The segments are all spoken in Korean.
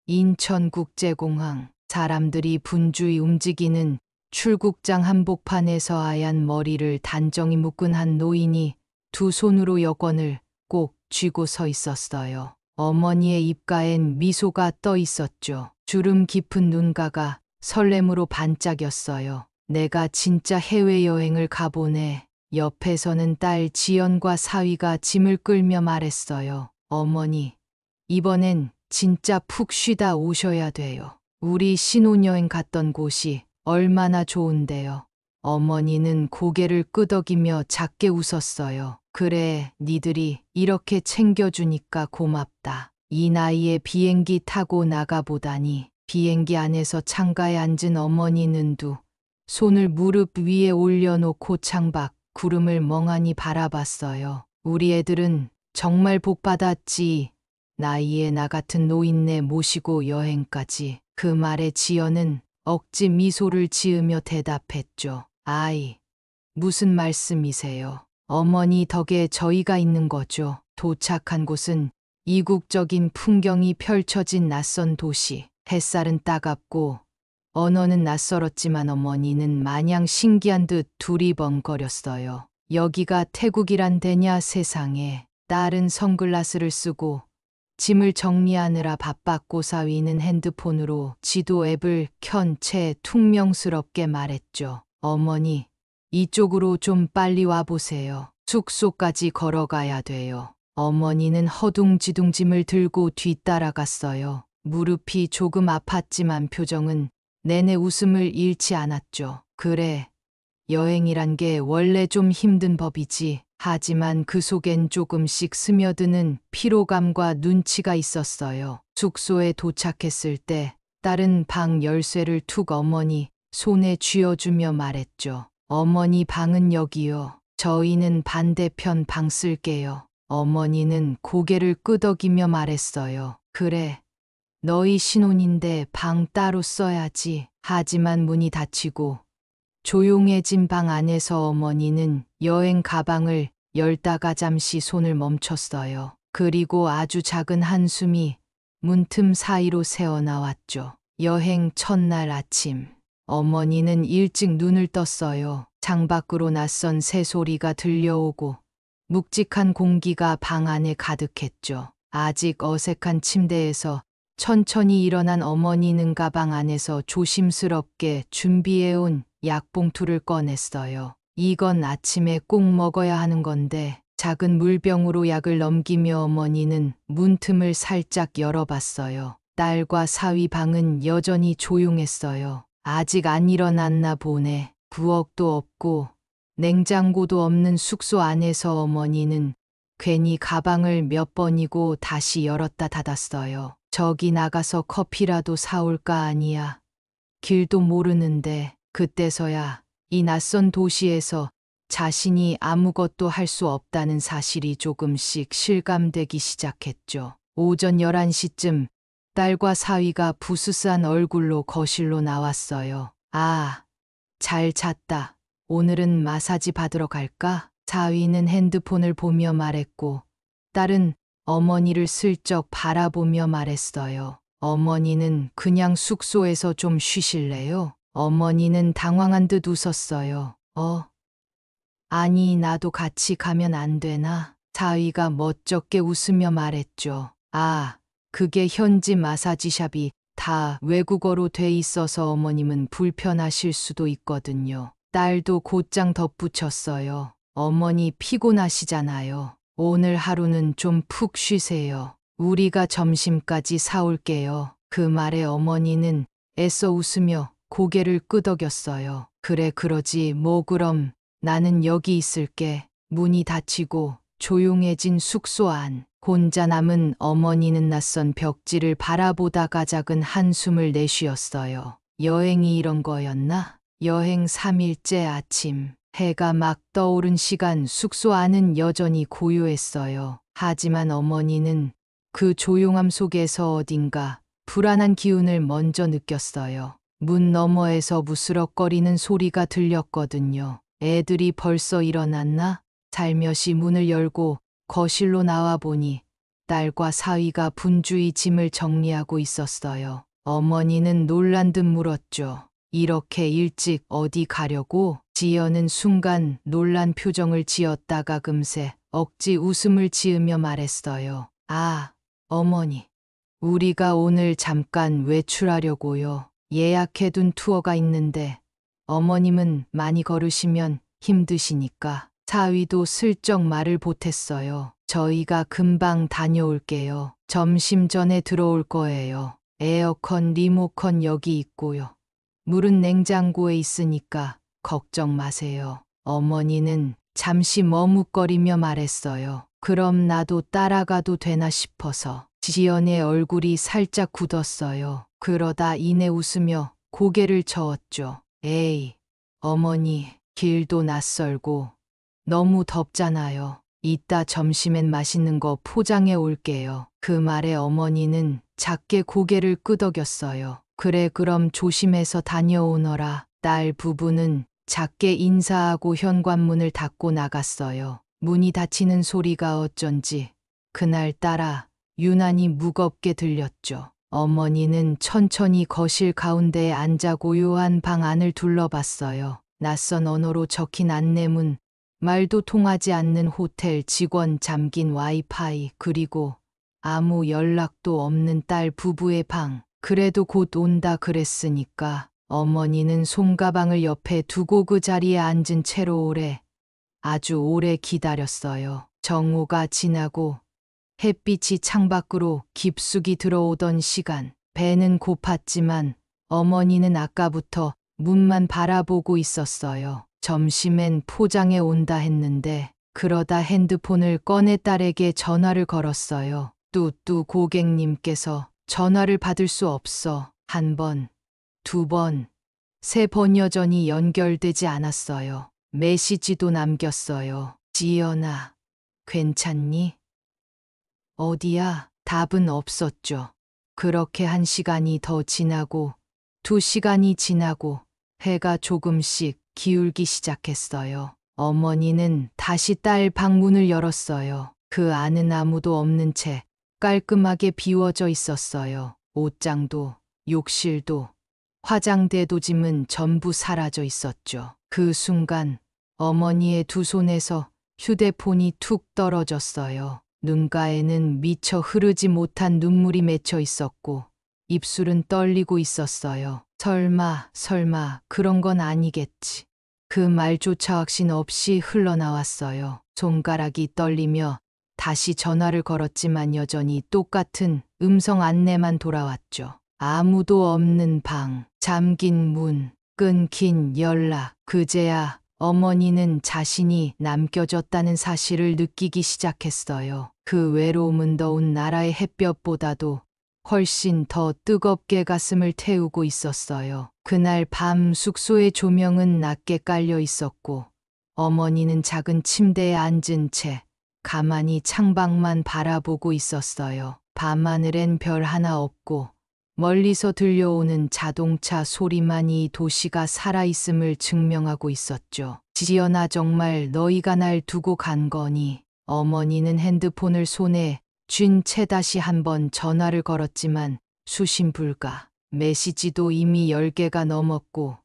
인천국제공항. 사람들이 분주히 움직이는 출국장 한복판에서 하얀 머리를 단정히 묶은 한 노인이 두 손으로 여권을 꼭 쥐고 서 있었어요. 어머니의 입가엔 미소가 떠 있었죠. 주름 깊은 눈가가 설렘으로 반짝였어요. 내가 진짜 해외여행을 가보네. 옆에서는 딸 지연과 사위가 짐을 끌며 말했어요. 어머니, 이번엔 진짜 푹 쉬다 오셔야 돼요. 우리 신혼여행 갔던 곳이 얼마나 좋은데요. 어머니는 고개를 끄덕이며 작게 웃었어요. 그래, 니들이 이렇게 챙겨주니까 고맙다. 이 나이에 비행기 타고 나가보다니. 비행기 안에서 창가에 앉은 어머니는 두 손을 무릎 위에 올려놓고 창밖 구름을 멍하니 바라봤어요. 우리 애들은 정말 복받았지. 나이에 나 같은 노인네 모시고 여행까지. 그 말에 지연은 억지 미소를 지으며 대답했죠. 아이, 무슨 말씀이세요? 어머니 덕에 저희가 있는 거죠. 도착한 곳은 이국적인 풍경이 펼쳐진 낯선 도시. 햇살은 따갑고 언어는 낯설었지만 어머니는 마냥 신기한 듯 두리번거렸어요. 여기가 태국이란 데냐 세상에. 딸은 선글라스를 쓰고 짐을 정리하느라 바빴고 사위는 핸드폰으로 지도 앱을 켠 채 퉁명스럽게 말했죠. 어머니, 이쪽으로 좀 빨리 와보세요. 숙소까지 걸어가야 돼요. 어머니는 허둥지둥 짐을 들고 뒤따라갔어요. 무릎이 조금 아팠지만 표정은 내내 웃음을 잃지 않았죠. 그래, 여행이란 게 원래 좀 힘든 법이지. 하지만 그 속엔 조금씩 스며드는 피로감과 눈치가 있었어요. 숙소에 도착했을 때 딸은 방 열쇠를 툭 어머니 손에 쥐어주며 말했죠. 어머니 방은 여기요. 저희는 반대편 방 쓸게요. 어머니는 고개를 끄덕이며 말했어요. 그래, 너희 신혼인데 방 따로 써야지. 하지만 문이 닫히고 조용해진 방 안에서 어머니는 여행 가방을 열다가 잠시 손을 멈췄어요. 그리고 아주 작은 한숨이 문틈 사이로 새어나왔죠. 여행 첫날 아침. 어머니는 일찍 눈을 떴어요. 창밖으로 낯선 새소리가 들려오고 묵직한 공기가 방 안에 가득했죠. 아직 어색한 침대에서 천천히 일어난 어머니는 가방 안에서 조심스럽게 준비해온 약봉투를 꺼냈어요. 이건 아침에 꼭 먹어야 하는 건데. 작은 물병으로 약을 넘기며 어머니는 문틈을 살짝 열어봤어요. 딸과 사위 방은 여전히 조용했어요. 아직 안 일어났나 보네. 부엌도 없고 냉장고도 없는 숙소 안에서 어머니는 괜히 가방을 몇 번이고 다시 열었다 닫았어요. 저기 나가서 커피라도 사올까 아니야. 길도 모르는데. 그때서야 이 낯선 도시에서 자신이 아무것도 할 수 없다는 사실이 조금씩 실감되기 시작했죠. 오전 11시쯤 딸과 사위가 부스스한 얼굴로 거실로 나왔어요. 아, 잘 잤다. 오늘은 마사지 받으러 갈까? 사위는 핸드폰을 보며 말했고 딸은 어머니를 슬쩍 바라보며 말했어요. 어머니는 그냥 숙소에서 좀 쉬실래요? 어머니는 당황한 듯 웃었어요. 아니, 나도 같이 가면 안 되나? 사위가 멋쩍게 웃으며 말했죠. 아, 그게 현지 마사지샵이 다 외국어로 돼 있어서 어머님은 불편하실 수도 있거든요. 딸도 곧장 덧붙였어요. 어머니 피곤하시잖아요. 오늘 하루는 좀 푹 쉬세요. 우리가 점심까지 사올게요. 그 말에 어머니는 애써 웃으며 고개를 끄덕였어요. 그래, 그러지 뭐. 그럼 나는 여기 있을게. 문이 닫히고 조용해진 숙소 안. 혼자 남은 어머니는 낯선 벽지를 바라보다가 작은 한숨을 내쉬었어요. 여행이 이런 거였나? 여행 3일째 아침. 해가 막 떠오른 시간 숙소 안은 여전히 고요했어요. 하지만 어머니는 그 조용함 속에서 어딘가 불안한 기운을 먼저 느꼈어요. 문 너머에서 무스럭거리는 소리가 들렸거든요. 애들이 벌써 일어났나? 살며시 문을 열고 거실로 나와 보니 딸과 사위가 분주히 짐을 정리하고 있었어요. 어머니는 놀란 듯 물었죠. 이렇게 일찍 어디 가려고? 지연은 순간 놀란 표정을 지었다가 금세 억지 웃음을 지으며 말했어요. 아, 어머니. 우리가 오늘 잠깐 외출하려고요. 예약해둔 투어가 있는데 어머님은 많이 걸으시면 힘드시니까. 사위도 슬쩍 말을 보탰어요. 저희가 금방 다녀올게요. 점심 전에 들어올 거예요. 에어컨, 리모컨 여기 있고요. 물은 냉장고에 있으니까 걱정 마세요. 어머니는 잠시 머뭇거리며 말했어요. 그럼 나도 따라가도 되나 싶어서. 지연의 얼굴이 살짝 굳었어요. 그러다 이내 웃으며 고개를 저었죠. 에이, 어머니, 길도 낯설고 너무 덥잖아요. 이따 점심엔 맛있는 거 포장해 올게요. 그 말에 어머니는 작게 고개를 끄덕였어요. 그래, 그럼 조심해서 다녀오너라. 딸 부부는 작게 인사하고 현관문을 닫고 나갔어요. 문이 닫히는 소리가 어쩐지 그날따라 유난히 무겁게 들렸죠. 어머니는 천천히 거실 가운데에 앉아 고요한 방 안을 둘러봤어요. 낯선 언어로 적힌 안내문, 말도 통하지 않는 호텔 직원, 잠긴 와이파이, 그리고 아무 연락도 없는 딸 부부의 방. 그래도 곧 온다 그랬으니까 어머니는 솜가방을 옆에 두고 그 자리에 앉은 채로 아주 오래 기다렸어요. 정오가 지나고 햇빛이 창밖으로 깊숙이 들어오던 시간. 배는 고팠지만 어머니는 아까부터 문만 바라보고 있었어요. 점심엔 포장해 온다 했는데 그러다 핸드폰을 꺼내 딸에게 전화를 걸었어요. 뚜뚜 고객님께서 전화를 받을 수 없어. 한 번, 두 번, 세 번 여전히 연결되지 않았어요. 메시지도 남겼어요. 지연아, 괜찮니? 어디야? 답은 없었죠. 그렇게 1시간이 더 지나고 2시간이 지나고 해가 조금씩 기울기 시작했어요. 어머니는 다시 딸 방문을 열었어요. 그 안은 아무도 없는 채 깔끔하게 비워져 있었어요. 옷장도 욕실도 화장대도 짐은 전부 사라져 있었죠. 그 순간 어머니의 두 손에서 휴대폰이 툭 떨어졌어요. 눈가에는 미처 흐르지 못한 눈물이 맺혀 있었고 입술은 떨리고 있었어요. 설마 그런 건 아니겠지. 그 말조차 확신 없이 흘러나왔어요. 손가락이 떨리며 다시 전화를 걸었지만 여전히 똑같은 음성 안내만 돌아왔죠. 아무도 없는 방, 잠긴 문, 끊긴 연락. 그제야 어머니는 자신이 남겨졌다는 사실을 느끼기 시작했어요. 그 외로움은 더운 나라의 햇볕보다도 훨씬 더 뜨겁게 가슴을 태우고 있었어요. 그날 밤 숙소의 조명은 낮게 깔려 있었고 어머니는 작은 침대에 앉은 채 가만히 창밖만 바라보고 있었어요. 밤하늘엔 별 하나 없고 멀리서 들려오는 자동차 소리만 이 도시가 살아있음을 증명하고 있었죠. 지연아, 정말 너희가 날 두고 간 거니? 어머니는 핸드폰을 손에 쥔 채 다시 한번 전화를 걸었지만 수신 불가. 메시지도 이미 10개가 넘었고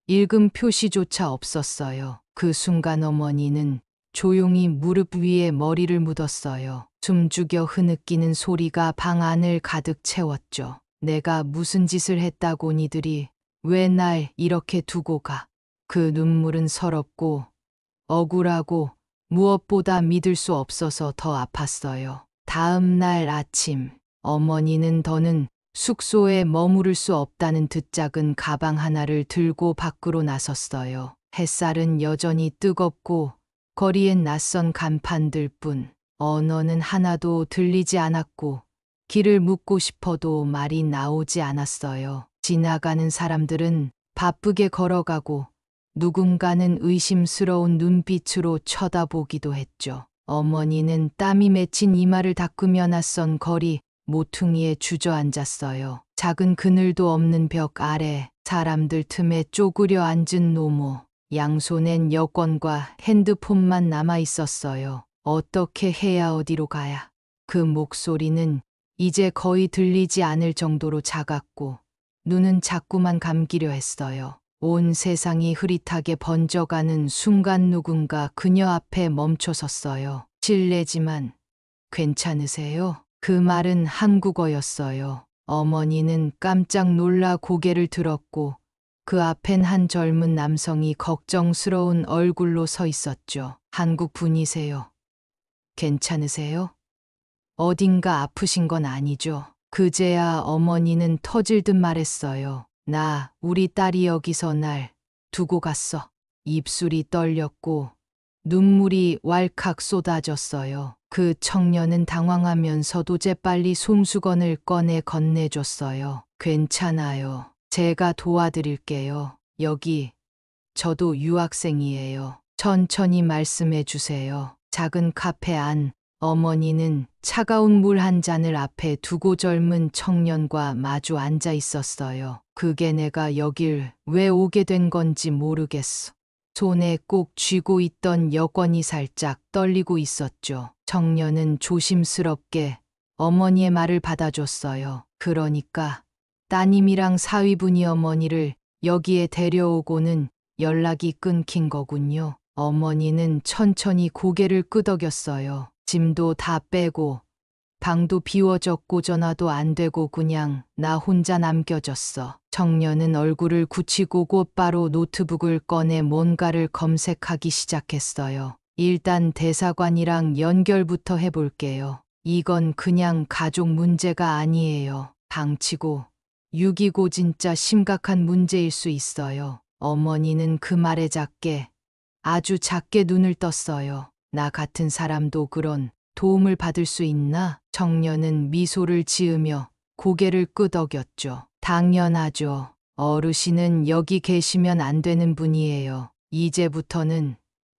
읽음 표시조차 없었어요. 그 순간 어머니는 조용히 무릎 위에 머리를 묻었어요. 숨죽여 흐느끼는 소리가 방 안을 가득 채웠죠. 내가 무슨 짓을 했다고 니들이 왜 날 이렇게 두고 가? 그 눈물은 서럽고 억울하고 무엇보다 믿을 수 없어서 더 아팠어요. 다음 날 아침, 어머니는 더는 숙소에 머무를 수 없다는 듣작은 가방 하나를 들고 밖으로 나섰어요. 햇살은 여전히 뜨겁고 거리엔 낯선 간판들 뿐. 언어는 하나도 들리지 않았고 길을 묻고 싶어도 말이 나오지 않았어요. 지나가는 사람들은 바쁘게 걸어가고 누군가는 의심스러운 눈빛으로 쳐다보기도 했죠. 어머니는 땀이 맺힌 이마를 닦으며 낯선 거리 모퉁이에 주저앉았어요. 작은 그늘도 없는 벽 아래 사람들 틈에 쪼그려 앉은 노모. 양손엔 여권과 핸드폰만 남아 있었어요. 어떻게 해야 어디로 가야 그 목소리는 이제 거의 들리지 않을 정도로 작았고 눈은 자꾸만 감기려 했어요. 온 세상이 흐릿하게 번져가는 순간 누군가 그녀 앞에 멈춰섰어요. 실례지만 괜찮으세요? 그 말은 한국어였어요. 어머니는 깜짝 놀라 고개를 들었고 그 앞엔 한 젊은 남성이 걱정스러운 얼굴로 서 있었죠. 한국 분이세요? 괜찮으세요? 어딘가 아프신 건 아니죠? 그제야 어머니는 터질 듯 말했어요. 우리 딸이 여기서 날 두고 갔어. 입술이 떨렸고 눈물이 왈칵 쏟아졌어요. 그 청년은 당황하면서도 재빨리 손수건을 꺼내 건네줬어요. 괜찮아요. 제가 도와드릴게요. 저도 유학생이에요. 천천히 말씀해 주세요. 작은 카페 안 어머니는 차가운 물 한 잔을 앞에 두고 젊은 청년과 마주 앉아 있었어요. 그게 내가 여길 왜 오게 된 건지 모르겠어. 손에 꼭 쥐고 있던 여권이 살짝 떨리고 있었죠. 청년은 조심스럽게 어머니의 말을 받아줬어요. 그러니까 따님이랑 사위분이 어머니를 여기에 데려오고는 연락이 끊긴 거군요. 어머니는 천천히 고개를 끄덕였어요. 짐도 다 빼고 방도 비워졌고 전화도 안 되고 그냥 나 혼자 남겨졌어. 청년은 얼굴을 굳히고 곧바로 노트북을 꺼내 뭔가를 검색하기 시작했어요. 일단 대사관이랑 연결부터 해볼게요. 이건 그냥 가족 문제가 아니에요. 방치고 6.25 진짜 심각한 문제일 수 있어요. 어머니는 그 말에 아주 작게 눈을 떴어요. 나 같은 사람도 그런 도움을 받을 수 있나? 청년은 미소를 지으며 고개를 끄덕였죠. 당연하죠. 어르신은 여기 계시면 안 되는 분이에요. 이제부터는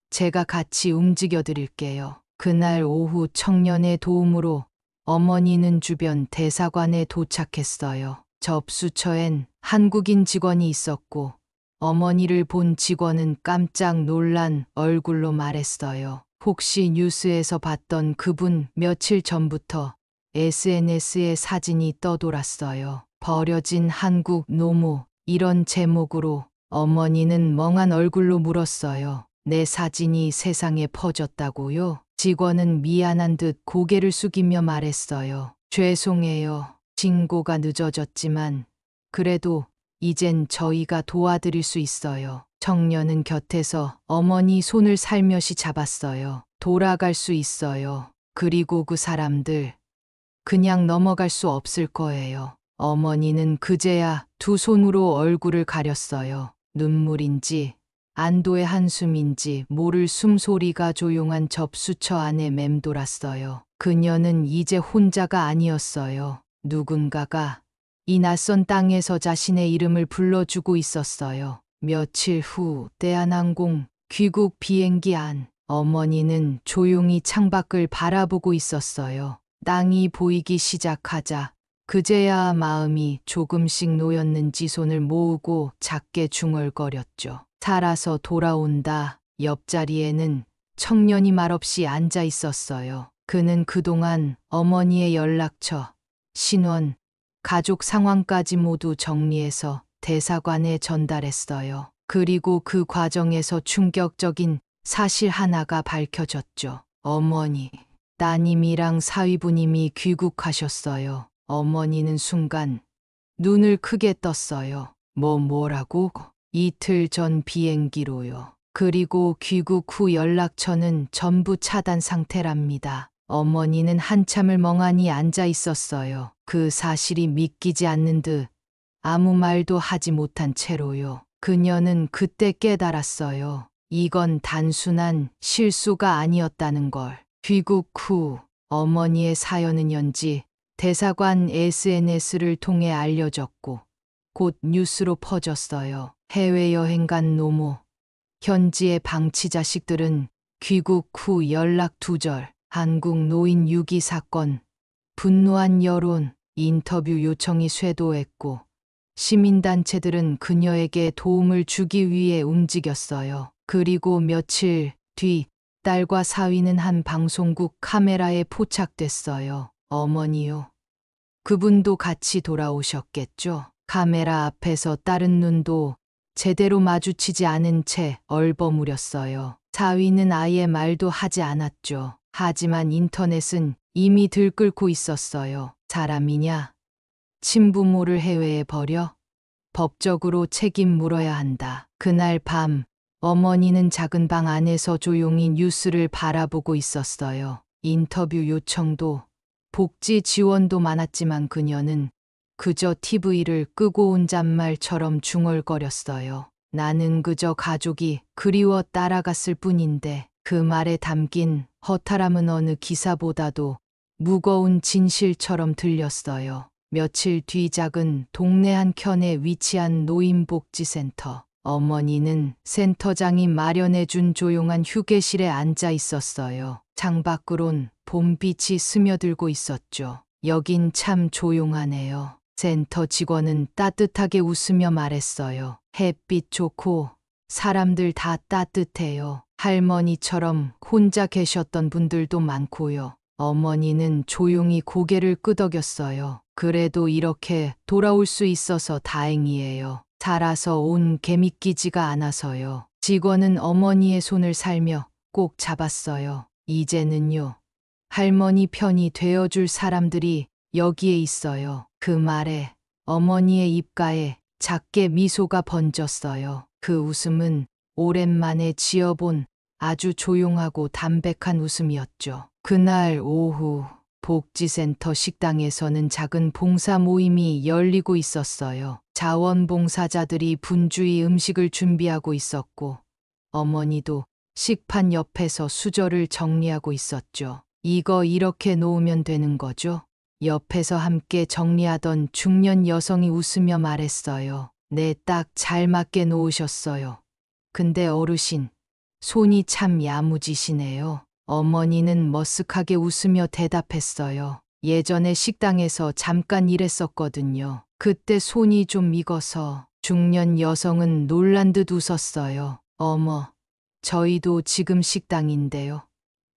제가 같이 움직여 드릴게요. 그날 오후 청년의 도움으로 어머니는 주변 대사관에 도착했어요. 접수처엔 한국인 직원이 있었고 어머니를 본 직원은 깜짝 놀란 얼굴로 말했어요. 혹시 뉴스에서 봤던 그분 며칠 전부터 SNS에 사진이 떠돌았어요. 버려진 한국 노무 이런 제목으로 어머니는 멍한 얼굴로 물었어요. 내 사진이 세상에 퍼졌다고요? 직원은 미안한 듯 고개를 숙이며 말했어요. 죄송해요. 신고가 늦어졌지만 그래도 이젠 저희가 도와드릴 수 있어요. 청년은 곁에서 어머니 손을 살며시 잡았어요. 돌아갈 수 있어요. 그리고 그 사람들 그냥 넘어갈 수 없을 거예요. 어머니는 그제야 두 손으로 얼굴을 가렸어요. 눈물인지 안도의 한숨인지 모를 숨소리가 조용한 접수처 안에 맴돌았어요. 그녀는 이제 혼자가 아니었어요. 누군가가 이 낯선 땅에서 자신의 이름을 불러주고 있었어요. 며칠 후 대한항공 귀국 비행기 안 어머니는 조용히 창밖을 바라보고 있었어요. 땅이 보이기 시작하자 그제야 마음이 조금씩 놓였는지 손을 모으고 작게 중얼거렸죠. 살아서 돌아온다. 옆자리에는 청년이 말없이 앉아 있었어요. 그는 그동안 어머니의 연락처, 신원, 가족 상황까지 모두 정리해서 대사관에 전달했어요. 그리고 그 과정에서 충격적인 사실 하나가 밝혀졌죠. 어머니, 따님이랑 사위부님이 귀국하셨어요. 어머니는 순간 눈을 크게 떴어요. 뭐라고? 이틀 전 비행기로요. 그리고 귀국 후 연락처는 전부 차단 상태랍니다. 어머니는 한참을 멍하니 앉아 있었어요. 그 사실이 믿기지 않는 듯 아무 말도 하지 못한 채로요. 그녀는 그때 깨달았어요. 이건 단순한 실수가 아니었다는 걸. 귀국 후 어머니의 사연은 연지 대사관 SNS를 통해 알려졌고 곧 뉴스로 퍼졌어요. 해외여행 간 노모, 현지의 방치 자식들은 귀국 후 연락 두절, 한국 노인 유기 사건, 분노한 여론, 인터뷰 요청이 쇄도했고 시민단체들은 그녀에게 도움을 주기 위해 움직였어요. 그리고 며칠 뒤 딸과 사위는 한 방송국 카메라에 포착됐어요. 어머니요. 그분도 같이 돌아오셨겠죠. 카메라 앞에서 딸은 눈도 제대로 마주치지 않은 채 얼버무렸어요. 사위는 아예 말도 하지 않았죠. 하지만 인터넷은 이미 들끓고 있었어요. 사람이냐? 친부모를 해외에 버려? 법적으로 책임 물어야 한다. 그날 밤 어머니는 작은 방 안에서 조용히 뉴스를 바라보고 있었어요. 인터뷰 요청도 복지 지원도 많았지만 그녀는 그저 TV를 끄고 혼잣말처럼 중얼거렸어요. 나는 그저 가족이 그리워 따라갔을 뿐인데 그 말에 담긴 허탈함은 어느 기사보다도 무거운 진실처럼 들렸어요. 며칠 뒤 작은 동네 한켠에 위치한 노인복지센터. 어머니는 센터장이 마련해준 조용한 휴게실에 앉아 있었어요. 창밖으론 봄빛이 스며들고 있었죠. 여긴 참 조용하네요. 센터 직원은 따뜻하게 웃으며 말했어요. 햇빛 좋고 사람들 다 따뜻해요. 할머니처럼 혼자 계셨던 분들도 많고요. 어머니는 조용히 고개를 끄덕였어요. 그래도 이렇게 돌아올 수 있어서 다행이에요. 살아서 온 게 믿기지가 않아서요. 직원은 어머니의 손을 살며 꼭 잡았어요. 이제는요. 할머니 편이 되어줄 사람들이 여기에 있어요. 그 말에 어머니의 입가에 작게 미소가 번졌어요. 그 웃음은 오랜만에 지어본 아주 조용하고 담백한 웃음이었죠. 그날 오후 복지센터 식당에서는 작은 봉사 모임이 열리고 있었어요. 자원봉사자들이 분주히 음식을 준비하고 있었고 어머니도 식판 옆에서 수저를 정리하고 있었죠. 이거 이렇게 놓으면 되는 거죠? 옆에서 함께 정리하던 중년 여성이 웃으며 말했어요. 네, 딱 잘 맞게 놓으셨어요. 근데 어르신, 손이 참 야무지시네요. 어머니는 머쓱하게 웃으며 대답했어요. 예전에 식당에서 잠깐 일했었거든요. 그때 손이 좀 익어서. 중년 여성은 놀란 듯 웃었어요. 어머, 저희도 지금 식당인데요.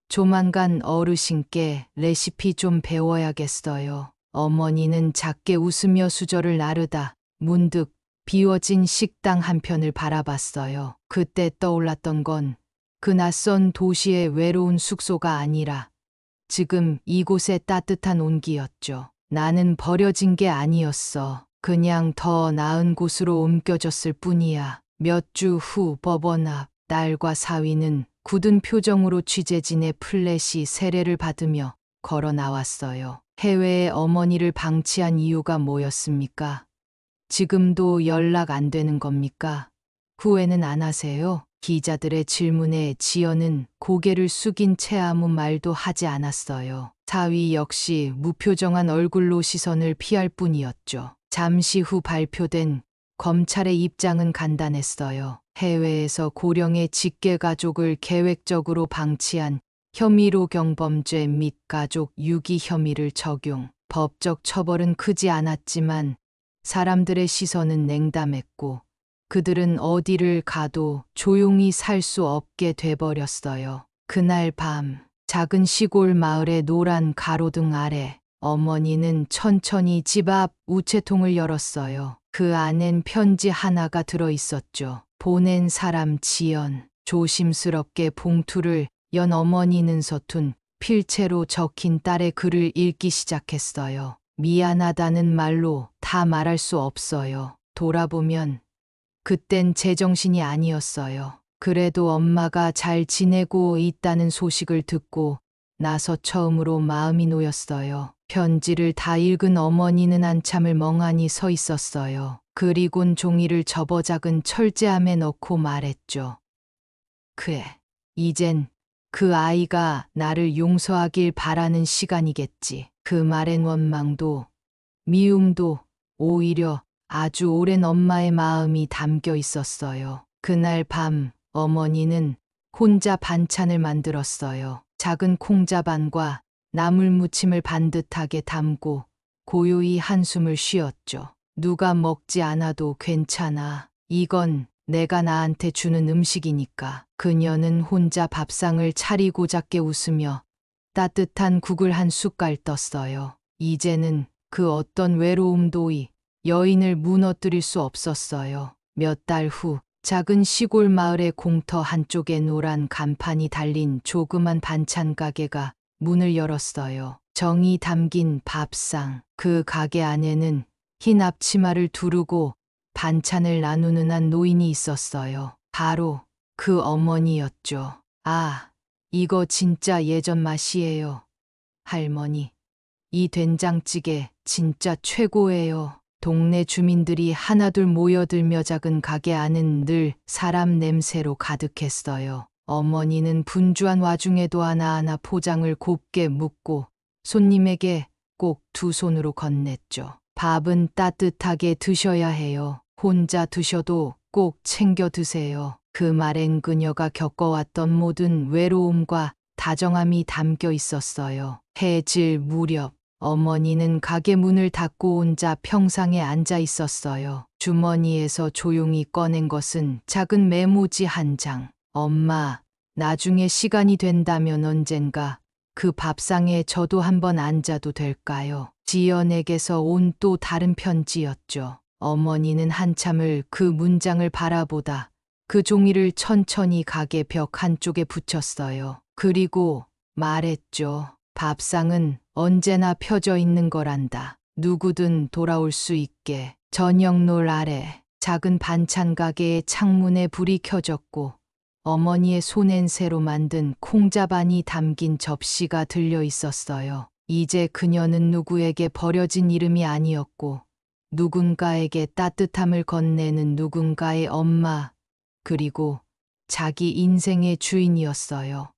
조만간 어르신께 레시피 좀 배워야겠어요. 어머니는 작게 웃으며 수저를 나르다 문득 비워진 식당 한편을 바라봤어요. 그때 떠올랐던 건 그 낯선 도시의 외로운 숙소가 아니라 지금 이곳의 따뜻한 온기였죠. 나는 버려진 게 아니었어. 그냥 더 나은 곳으로 옮겨졌을 뿐이야. 몇 주 후 법원 앞 딸과 사위는 굳은 표정으로 취재진의 플래시 세례를 받으며 걸어 나왔어요. 해외에 어머니를 방치한 이유가 뭐였습니까? 지금도 연락 안 되는 겁니까? 후회는 안 하세요? 기자들의 질문에 지연은 고개를 숙인 채 아무 말도 하지 않았어요. 사위 역시 무표정한 얼굴로 시선을 피할 뿐이었죠. 잠시 후 발표된 검찰의 입장은 간단했어요. 해외에서 고령의 직계 가족을 계획적으로 방치한 혐의로 경범죄 및 가족 유기 혐의를 적용. 법적 처벌은 크지 않았지만 사람들의 시선은 냉담했고 그들은 어디를 가도 조용히 살 수 없게 돼버렸어요. 그날 밤 작은 시골 마을의 노란 가로등 아래 어머니는 천천히 집 앞 우체통을 열었어요. 그 안엔 편지 하나가 들어 있었죠. 보낸 사람 지연. 조심스럽게 봉투를 연 어머니는 서툰 필체로 적힌 딸의 글을 읽기 시작했어요. 미안하다는 말로 다 말할 수 없어요. 돌아보면 그땐 제정신이 아니었어요. 그래도 엄마가 잘 지내고 있다는 소식을 듣고 나서 처음으로 마음이 놓였어요. 편지를 다 읽은 어머니는 한참을 멍하니 서 있었어요. 그리곤 종이를 접어 작은 철제함에 넣고 말했죠. 그래, 이젠 그 아이가 나를 용서하길 바라는 시간이겠지. 그 말엔 원망도 미움도 오히려 아주 오랜 엄마의 마음이 담겨 있었어요. 그날 밤 어머니는 혼자 반찬을 만들었어요. 작은 콩자반과 나물무침을 반듯하게 담고 고요히 한숨을 쉬었죠. 누가 먹지 않아도 괜찮아. 이건 내가 나한테 주는 음식이니까. 그녀는 혼자 밥상을 차리고 작게 웃으며 따뜻한 국을 한 숟갈 떴어요. 이제는 그 어떤 외로움도 이 여인을 무너뜨릴 수 없었어요. 몇 달 후 작은 시골 마을의 공터 한쪽에 노란 간판이 달린 조그만 반찬 가게가 문을 열었어요. 정이 담긴 밥상. 그 가게 안에는 흰 앞치마를 두르고 반찬을 나누는 한 노인이 있었어요. 바로 그 어머니였죠. 아, 이거 진짜 예전 맛이에요. 할머니, 이 된장찌개 진짜 최고예요. 동네 주민들이 하나둘 모여들며 작은 가게 안은 늘 사람 냄새로 가득했어요. 어머니는 분주한 와중에도 하나하나 포장을 곱게 묶고 손님에게 꼭 두 손으로 건넸죠. 밥은 따뜻하게 드셔야 해요. 혼자 드셔도 꼭 챙겨 드세요. 그 말엔 그녀가 겪어왔던 모든 외로움과 다정함이 담겨 있었어요. 해질 무렵 어머니는 가게 문을 닫고 혼자 평상에 앉아 있었어요. 주머니에서 조용히 꺼낸 것은 작은 메모지 한 장. 엄마, 나중에 시간이 된다면 언젠가 그 밥상에 저도 한번 앉아도 될까요? 지연에게서 온 또 다른 편지였죠. 어머니는 한참을 그 문장을 바라보다 그 종이를 천천히 가게 벽 한쪽에 붙였어요. 그리고 말했죠. 밥상은 언제나 펴져 있는 거란다. 누구든 돌아올 수 있게. 저녁놀 아래 작은 반찬 가게의 창문에 불이 켜졌고 어머니의 손엔새로 만든 콩자반이 담긴 접시가 들려 있었어요. 이제 그녀는 누구에게 버려진 이름이 아니었고 누군가에게 따뜻함을 건네는 누군가의 엄마, 그리고 자기 인생의 주인이었어요.